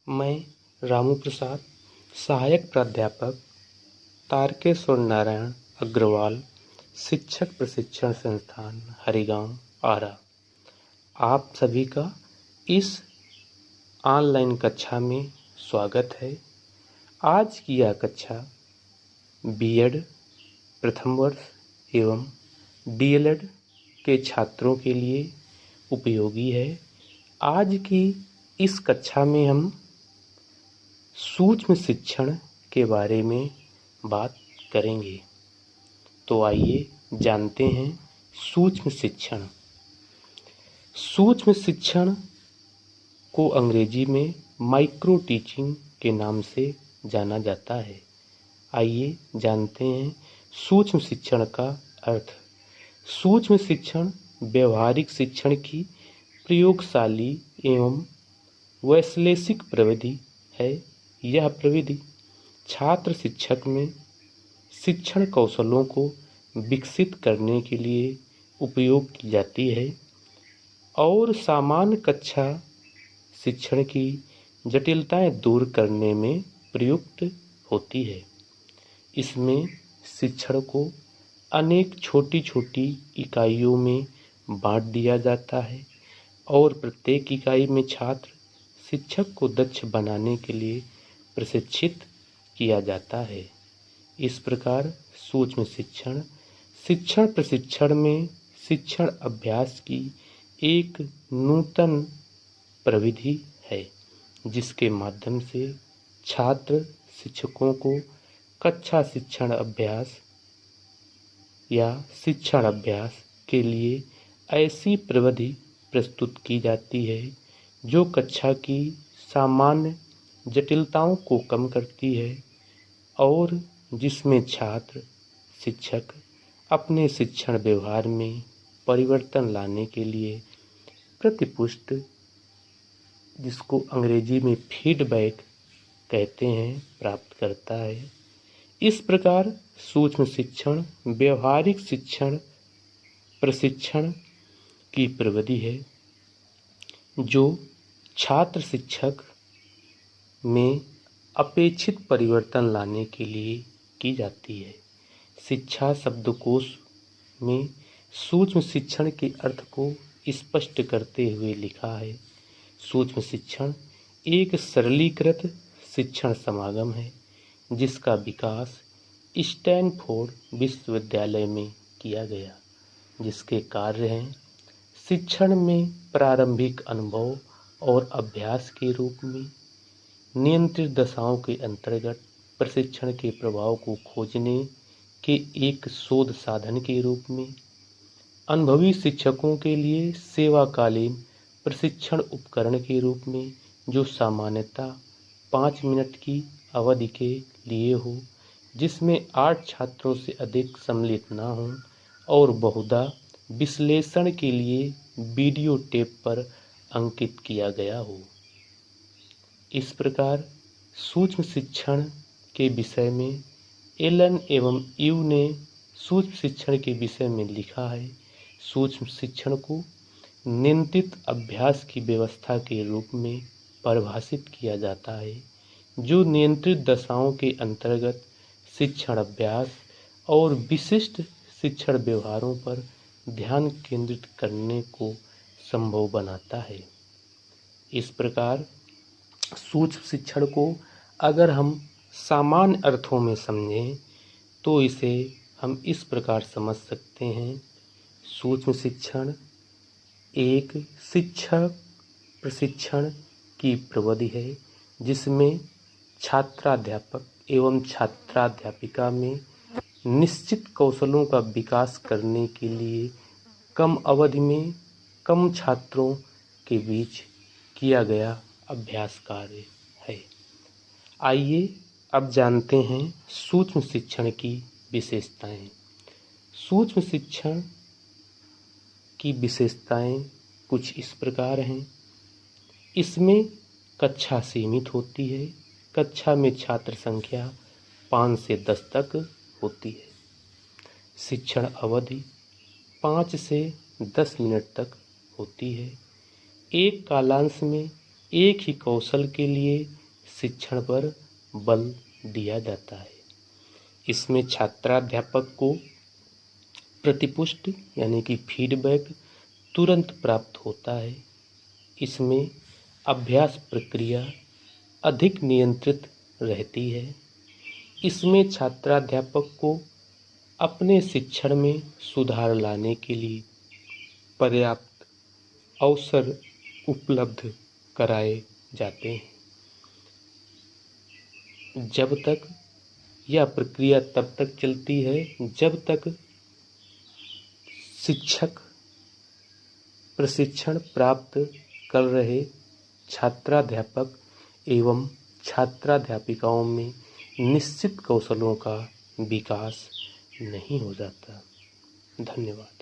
मैं रामू प्रसाद, सहायक प्राध्यापक, तारकेश्वर नारायण अग्रवाल, शिक्षक प्रशिक्षण संस्थान हरिगांव आरा, आप सभी का इस ऑनलाइन कक्षा में स्वागत है। आज की यह कक्षा बीएड प्रथम वर्ष एवं डीएलएड के छात्रों के लिए उपयोगी है। आज की इस कक्षा में हम सूक्ष्म शिक्षण के बारे में बात करेंगे। तो आइए जानते हैं सूक्ष्म शिक्षण। सूक्ष्म शिक्षण को अंग्रेजी में माइक्रो टीचिंग के नाम से जाना जाता है। आइए जानते हैं सूक्ष्म शिक्षण का अर्थ। सूक्ष्म शिक्षण व्यवहारिक शिक्षण की प्रयोगशाली एवं वैश्लेषिक प्रविधि है। यह प्रविधि छात्र शिक्षक में शिक्षण कौशलों को विकसित करने के लिए उपयोग की जाती है और सामान्य कक्षा शिक्षण की जटिलताएं दूर करने में प्रयुक्त होती है। इसमें शिक्षण को अनेक छोटी छोटी इकाइयों में बांट दिया जाता है और प्रत्येक इकाई में छात्र शिक्षक को दक्ष बनाने के लिए प्रशिक्षित किया जाता है। इस प्रकार सूक्ष्म शिक्षण शिक्षण प्रशिक्षण में शिक्षण अभ्यास की एक नूतन प्रविधि है, जिसके माध्यम से छात्र शिक्षकों को कक्षा शिक्षण अभ्यास या शिक्षण अभ्यास के लिए ऐसी प्रविधि प्रस्तुत की जाती है जो कक्षा की सामान्य जटिलताओं को कम करती है और जिसमें छात्र शिक्षक अपने शिक्षण व्यवहार में परिवर्तन लाने के लिए प्रतिपुष्ट, जिसको अंग्रेजी में फीडबैक कहते हैं, प्राप्त करता है। इस प्रकार सूक्ष्म शिक्षण व्यवहारिक शिक्षण प्रशिक्षण की प्रविधि है जो छात्र शिक्षक में अपेक्षित परिवर्तन लाने के लिए की जाती है। शिक्षा शब्दकोश में सूक्ष्म शिक्षण के अर्थ को स्पष्ट करते हुए लिखा है। सूक्ष्म शिक्षण एक सरलीकृत शिक्षण समागम है जिसका विकास स्टैनफोर्ड विश्वविद्यालय में किया गया, जिसके कार्य हैं शिक्षण में प्रारंभिक अनुभव और अभ्यास के रूप में, नियंत्रित दशाओं के अंतर्गत प्रशिक्षण के प्रभाव को खोजने के एक शोध साधन के रूप में, अनुभवी शिक्षकों के लिए सेवाकालीन प्रशिक्षण उपकरण के रूप में जो सामान्यतः 5 मिनट की अवधि के लिए हो, जिसमें 8 छात्रों से अधिक सम्मिलित न हों और बहुधा विश्लेषण के लिए वीडियो टेप पर अंकित किया गया हो। इस प्रकार सूक्ष्म शिक्षण के विषय में एलन एवं यू ने सूक्ष्म शिक्षण के विषय में लिखा है। सूक्ष्म शिक्षण को नियंत्रित अभ्यास की व्यवस्था के रूप में परिभाषित किया जाता है जो नियंत्रित दशाओं के अंतर्गत शिक्षण अभ्यास और विशिष्ट शिक्षण व्यवहारों पर ध्यान केंद्रित करने को संभव बनाता है। इस प्रकार सूक्ष्म शिक्षण को अगर हम सामान्य अर्थों में समझें तो इसे हम इस प्रकार समझ सकते हैं। सूक्ष्म शिक्षण एक शिक्षक प्रशिक्षण की प्रविधि है जिसमें छात्राध्यापक एवं छात्राध्यापिका में निश्चित कौशलों का विकास करने के लिए कम अवधि में कम छात्रों के बीच किया गया अभ्यास कार्य है। आइए अब जानते हैं सूक्ष्म शिक्षण की विशेषताएं। सूक्ष्म शिक्षण की विशेषताएं कुछ इस प्रकार हैं। इसमें कक्षा सीमित होती है। कक्षा में छात्र संख्या 5 से 10 तक होती है। शिक्षण अवधि 5 से 10 मिनट तक होती है। एक कालांश में एक ही कौशल के लिए शिक्षण पर बल दिया जाता है। इसमें छात्राध्यापक को प्रतिपुष्टि यानी कि फीडबैक तुरंत प्राप्त होता है। इसमें अभ्यास प्रक्रिया अधिक नियंत्रित रहती है। इसमें छात्राध्यापक को अपने शिक्षण में सुधार लाने के लिए पर्याप्त अवसर उपलब्ध कराए जाते हैं। जब तक यह प्रक्रिया तब तक चलती है जब तक शिक्षक प्रशिक्षण प्राप्त कर रहे छात्राध्यापक एवं छात्राध्यापिकाओं में निश्चित कौशलों का विकास नहीं हो जाता। धन्यवाद।